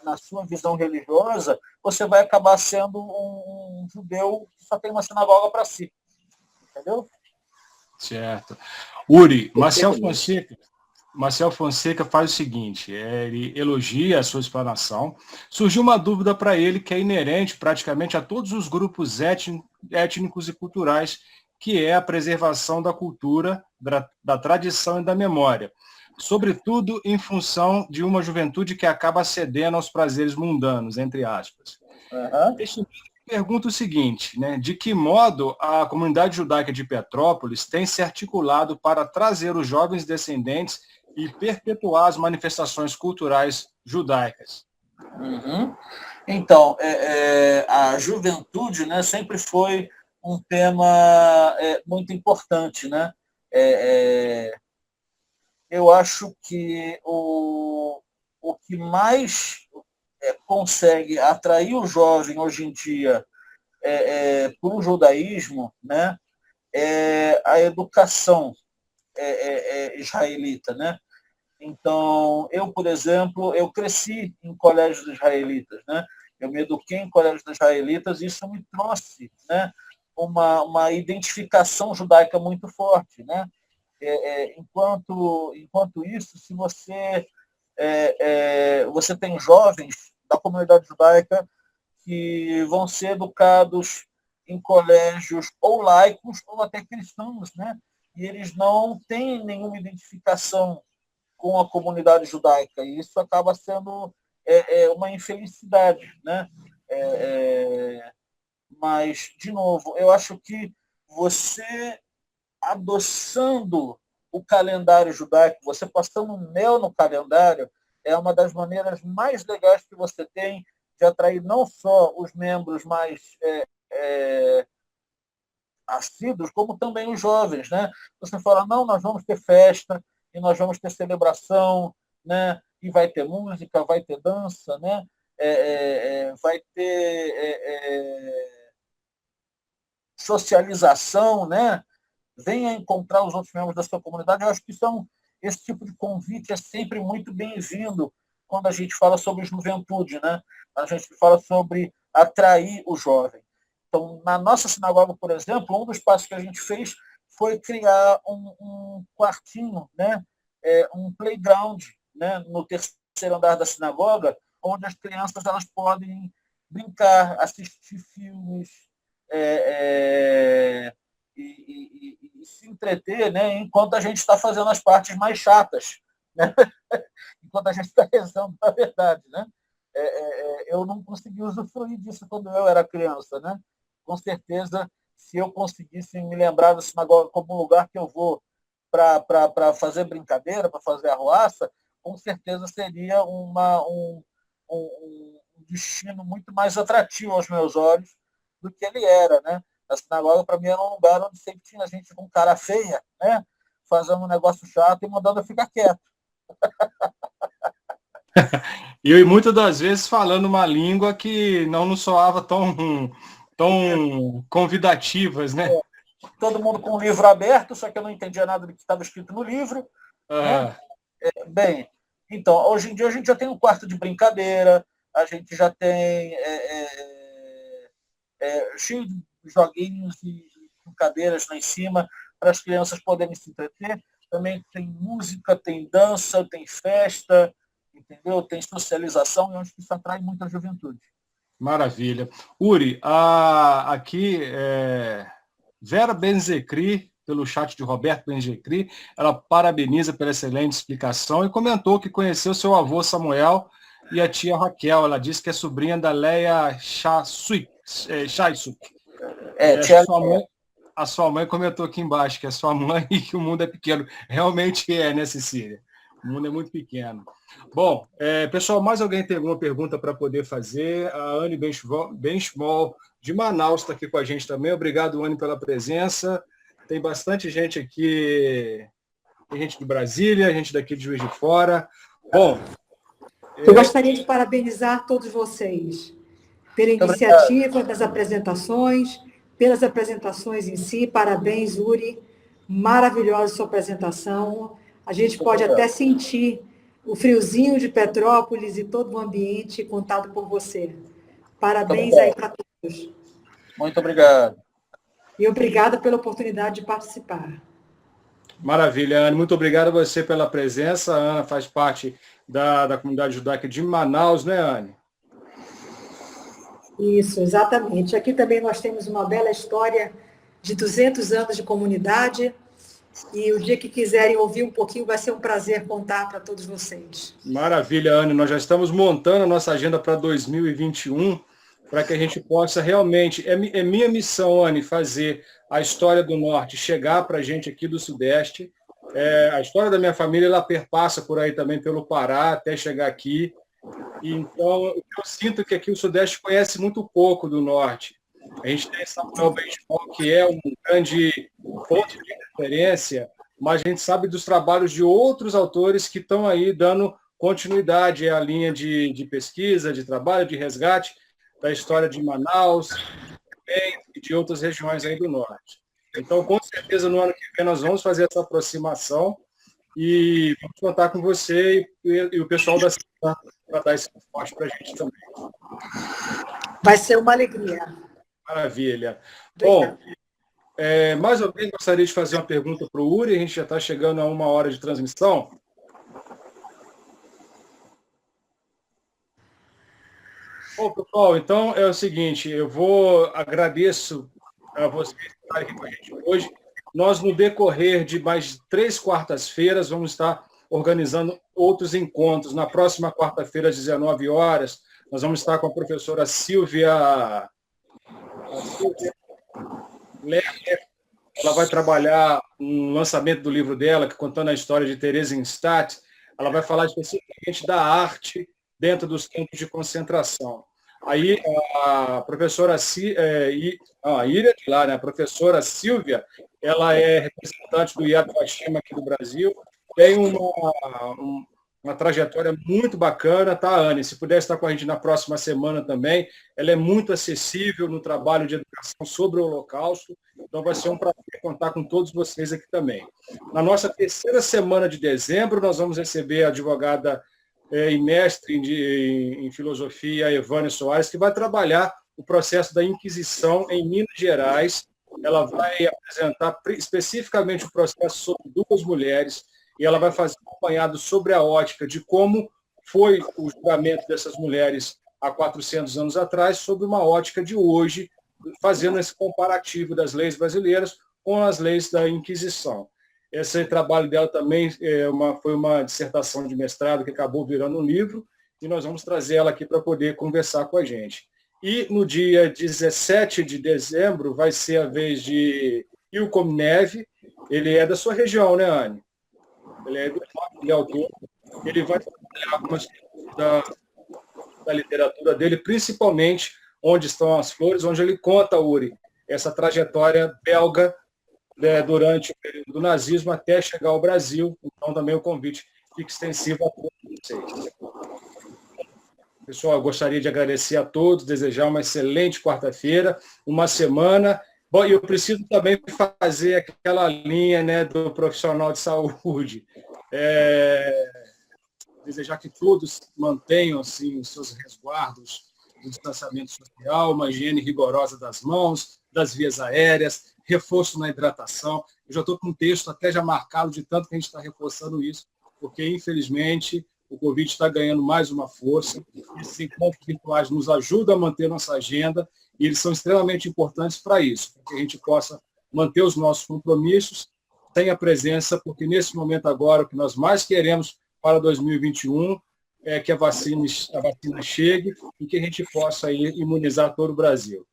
S2: na sua visão religiosa, você vai acabar sendo um judeu que só tem uma sinagoga para si. Entendeu?
S1: Certo. Uri, Marcel Fonseca faz o seguinte, ele elogia a sua explanação. Surgiu uma dúvida para ele que é inerente praticamente a todos os grupos étnicos e culturais, que é a preservação da cultura, da tradição e da memória, sobretudo em função de uma juventude que acaba cedendo aos prazeres mundanos, entre aspas. Este pergunta o seguinte, né? De que modo a comunidade judaica de Petrópolis tem se articulado para trazer os jovens descendentes e perpetuar as manifestações culturais judaicas?
S2: Uhum. Então, a juventude, né, sempre foi um tema muito importante, né? Eu acho que o que mais consegue atrair o jovem hoje em dia para o judaísmo, né, é a educação israelita, né? Então, eu, por exemplo, eu cresci em colégios israelitas, né? Eu me eduquei em colégios israelitas e isso me trouxe, né, uma identificação judaica muito forte, né? Enquanto isso, se você tem jovens da comunidade judaica que vão ser educados em colégios ou laicos ou até cristãos, né? E eles não têm nenhuma identificação com a comunidade judaica. E isso acaba sendo uma infelicidade, né? Mas, de novo, eu acho que você adoçando o calendário judaico, você passando mel no calendário, é uma das maneiras mais legais que você tem de atrair não só os membros mais assíduos, como também os jovens, né? Você fala, não, nós vamos ter festa, e nós vamos ter celebração, né? E vai ter música, vai ter dança, né? Vai ter socialização, né? Venha encontrar os outros membros da sua comunidade. Eu acho que esse tipo de convite é sempre muito bem-vindo quando a gente fala sobre juventude, né? A gente fala sobre atrair o jovem. Então, na nossa sinagoga, por exemplo, um dos passos que a gente fez foi criar um quartinho, né? Um playground, né? No terceiro andar da sinagoga, onde as crianças elas podem brincar, assistir filmes, e se entreter, né? Enquanto a gente está fazendo as partes mais chatas, né? Enquanto a gente está rezando, na verdade, né? Eu não consegui usufruir disso quando eu era criança, né? Com certeza, se eu conseguisse me lembrar da sinagoga como um lugar que eu vou para fazer brincadeira, para fazer arruaça, com certeza seria um destino muito mais atrativo aos meus olhos do que ele era, né? A sinagoga, para mim, era um lugar onde sempre tinha gente com cara feia, né? Fazendo um negócio chato e mandando eu ficar quieto.
S1: E muitas das vezes falando uma língua que não nos soava tão convidativas, né?
S2: Todo mundo com o livro aberto, só que eu não entendia nada do que estava escrito no livro. Né? Bem, então, hoje em dia a gente já tem um quarto de brincadeira, a gente já tem cheio de joguinhos e brincadeiras lá em cima para as crianças poderem se entreter. Também tem música, tem dança, tem festa, entendeu? Tem socialização, e eu acho que isso atrai muita juventude.
S1: Maravilha. Uri, aqui Vera Benzecri, pelo chat de Roberto Benzecri, ela parabeniza pela excelente explicação e comentou que conheceu seu avô Samuel e a tia Raquel. Ela disse que é sobrinha da Leia Chaisuk. A sua mãe comentou aqui embaixo que é sua mãe e que o mundo é pequeno. Realmente é, né, Cecília? O mundo é muito pequeno. Bom, pessoal, mais alguém tem alguma pergunta para poder fazer? A Anne Benchmol, de Manaus, está aqui com a gente também. Obrigado, Anne, pela presença. Tem bastante gente aqui, tem gente de Brasília, gente daqui de Juiz de Fora. Bom,
S4: eu gostaria de parabenizar todos vocês pela iniciativa das apresentações, pelas apresentações em si. Parabéns, Uri. Maravilhosa sua apresentação. A gente pode até sentir o friozinho de Petrópolis e todo o ambiente contado por você. Parabéns aí para todos.
S2: Muito obrigado.
S4: E obrigada pela oportunidade de participar.
S1: Maravilha, Ana. Muito obrigado a você pela presença. A Ana faz parte da comunidade judaica de Manaus, né, Anne?
S4: Isso, exatamente. Aqui também nós temos uma bela história de 200 anos de comunidade. E o dia que quiserem ouvir um pouquinho, vai ser um prazer contar para todos vocês.
S1: Maravilha, Anne. Nós já estamos montando a nossa agenda para 2021, para que a gente possa realmente... É minha missão, Anne, fazer a história do Norte chegar para a gente aqui do Sudeste. A história da minha família, ela perpassa por aí também, pelo Pará, até chegar aqui. E, então, eu sinto que aqui o Sudeste conhece muito pouco do Norte. A gente tem Samuel Benchmol, que é um grande ponto de referência, mas a gente sabe dos trabalhos de outros autores que estão aí dando continuidade à linha de pesquisa, de trabalho, de resgate da história de Manaus e de outras regiões aí do Norte. Então, com certeza, no ano que vem nós vamos fazer essa aproximação e vamos contar com você e o pessoal da cidade para dar esse suporte para a gente também.
S4: Vai ser uma alegria.
S1: Maravilha. Bom, mais alguém gostaria de fazer uma pergunta para o Uri? A gente já está chegando a 1 hora de transmissão. Bom, pessoal, então é o seguinte, agradeço a vocês que estão aqui com a gente hoje. Nós, no decorrer de mais 3 quartas-feiras, vamos estar organizando outros encontros. Na próxima quarta-feira, às 19 horas, nós vamos estar com a professora Silvia Lerner. Ela vai trabalhar um lançamento do livro dela, contando a história de Theresienstadt. Ela vai falar especificamente da arte dentro dos campos de concentração. Aí a professora a professora Silvia, ela é representante do Yad Vashem aqui do Brasil, tem uma trajetória muito bacana, tá, Anne? Se puder estar com a gente na próxima semana também, ela é muito acessível no trabalho de educação sobre o Holocausto, então vai ser um prazer contar com todos vocês aqui também. Na nossa 3ª semana de dezembro, nós vamos receber a advogada e mestre em filosofia, Evânia Soares, que vai trabalhar o processo da Inquisição em Minas Gerais. Ela vai apresentar especificamente o processo sobre 2 mulheres, e ela vai fazer um apanhado sobre a ótica de como foi o julgamento dessas mulheres há 400 anos atrás, sobre uma ótica de hoje, fazendo esse comparativo das leis brasileiras com as leis da Inquisição. Esse trabalho dela também foi uma dissertação de mestrado que acabou virando um livro, e nós vamos trazer ela aqui para poder conversar com a gente. E no dia 17 de dezembro vai ser a vez de Ilcom Neve. Ele é da sua região, né, Anne? Ele é do Norte de Alto. Ele vai trabalhar algumas coisas da literatura dele, principalmente Onde Estão as Flores, onde ele conta, Uri, essa trajetória belga, né, durante o período do nazismo até chegar ao Brasil. Então, também o convite fica extensivo a todos vocês. Pessoal, eu gostaria de agradecer a todos, desejar uma excelente quarta-feira, uma semana. Bom, e eu preciso também fazer aquela linha, né, do profissional de saúde. Desejar que todos mantenham assim, os seus resguardos do distanciamento social, uma higiene rigorosa das mãos, das vias aéreas, reforço na hidratação. Eu já estou com um texto até já marcado de tanto que a gente está reforçando isso, porque, infelizmente, o Covid está ganhando mais uma força. Esses encontros virtuais nos ajudam a manter nossa agenda e eles são extremamente importantes para isso, para que a gente possa manter os nossos compromissos sem a presença, porque nesse momento agora o que nós mais queremos para 2021 é que a vacina chegue e que a gente possa aí imunizar todo o Brasil.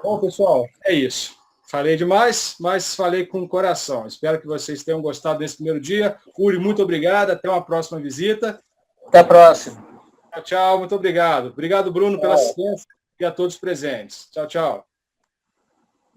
S1: Bom, pessoal, é isso. Falei demais, mas falei com o coração. Espero que vocês tenham gostado desse primeiro dia. Uri, muito obrigado. Até uma próxima visita.
S2: Até a próxima.
S1: Tchau, tchau. Muito obrigado. Obrigado, Bruno, pela assistência e a todos presentes. Tchau, tchau.